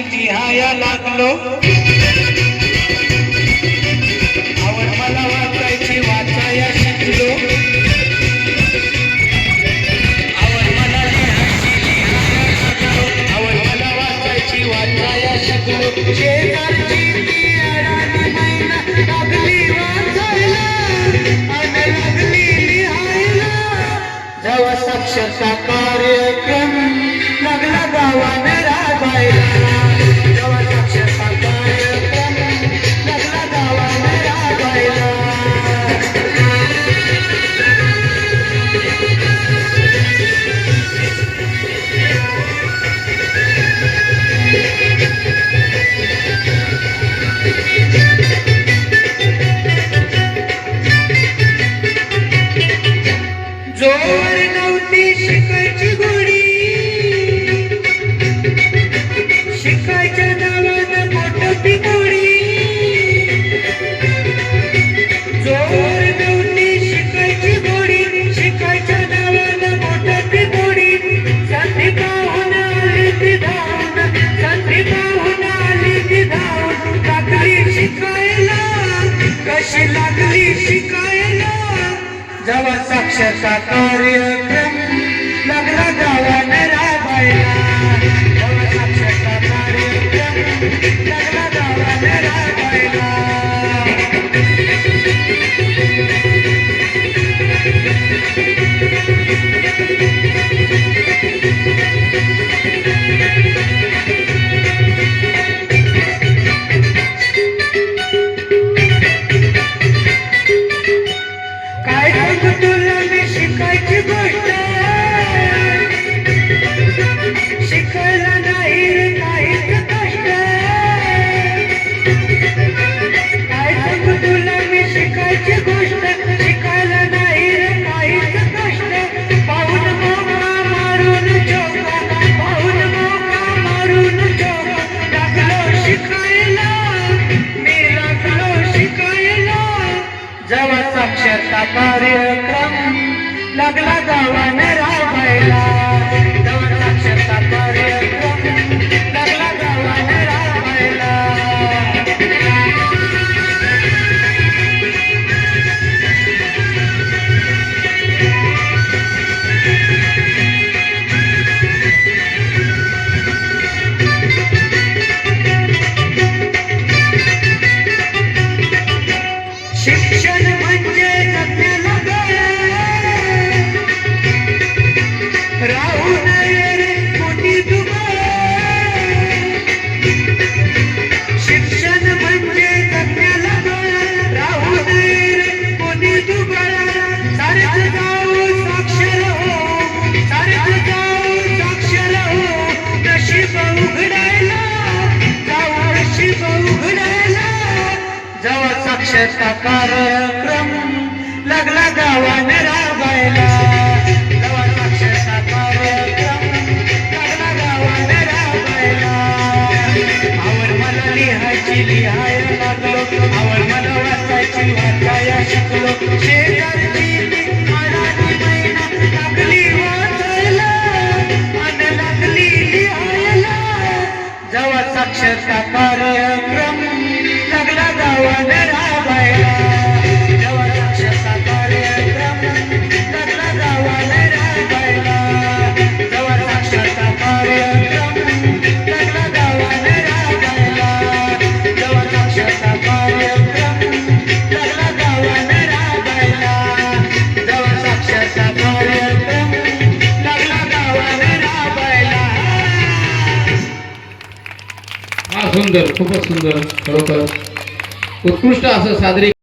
लिहाया लागलो. आवड मला वाचायची वाचाया शिकलो. आवड मला लिहायची लिहाया लागलो. आवड मला वाचायची वाचाया शिकलो. शेजारची ती अडाणी मैना लागली वाचायला आणि लागली लिहायला. जेव्हा साक्षरता कार्यक्रम लागला गावाने राबायला. जेव्हा साक्षरता कार्यक्रम लागला गावाने राबायला. जोवर नव्हती शिकायची गोडी, शिकायच्या नावानं मोठी गोडी. जोवर नव्हती शिकायची गोडी, शिकायच्या नावानं मोठी गोडी. संधी पाहून आली ती धावून, संधी पाहून आली ती धावून. लागली शिकायला, कशी लागली शिकायला. जेव्हा साक्षरता कार्यक्रम लागला गावाने राबायला. जेव्हा साक्षरता कार्यक्रम लागला गावाने राबायला. काय सांगू तुला मी शिकायची गोष्ट, शिकायला नाही रे काहीच कष्ट. काय सांगू तुला मी शिकायची गोष्ट, शिकायला नाही रे काहीच कष्ट. पाहून मोका मारून चौका, पाहून मोका मारून चौका. लागलो शिकायला, मी लागलो शिकायला. जेव्हा साक्षरता कार्यक्रम लागला गावाने राबायला. जेव्हा साक्षरता कार्यक्रम लागला गावाने राबायला. शिक्षण म्हणजे जगण्याला राहू नये रे कोणी दुबळ. शिक्षण म्हणजे जगण्याला राहू नये रे कोणी दुबळ. सारेच जाऊ साक्षर हो, सारेच जाऊ साक्षर हो. नशीब उघडायला जाऊ, नशीब उघडायला. जेव्हा साक्षरता कार्यक्रम लागला गावाने राबायला. जेव्हा साक्षरता कार्यक्रम लागला गावाने राबायला. आवड मला लिहायची लिहायला लागलो. आवड मला वाचायची वाचाया शिकलो. शेजारची ती अडाणी मैना लागली वाचायला आणि लागली लिहायला. जेव्हा साक्षरता कार्यक्रम लागला गावाने राबायला. जेव्हा साक्षरता कार्यक्रम लागला गावाने राबायला. जेव्हा साक्षरता कार्यक्रम लागला गावाने राबायला. जेव्हा साक्षरता कार्यक्रम लागला गावाने राबायला. जेव्हा साक्षरता कार्यक्रम लागला गावाने राबायला. हा सुंदर, खूपच सुंदर, खरोखर उत्कृष्ट असं सादरीकरण.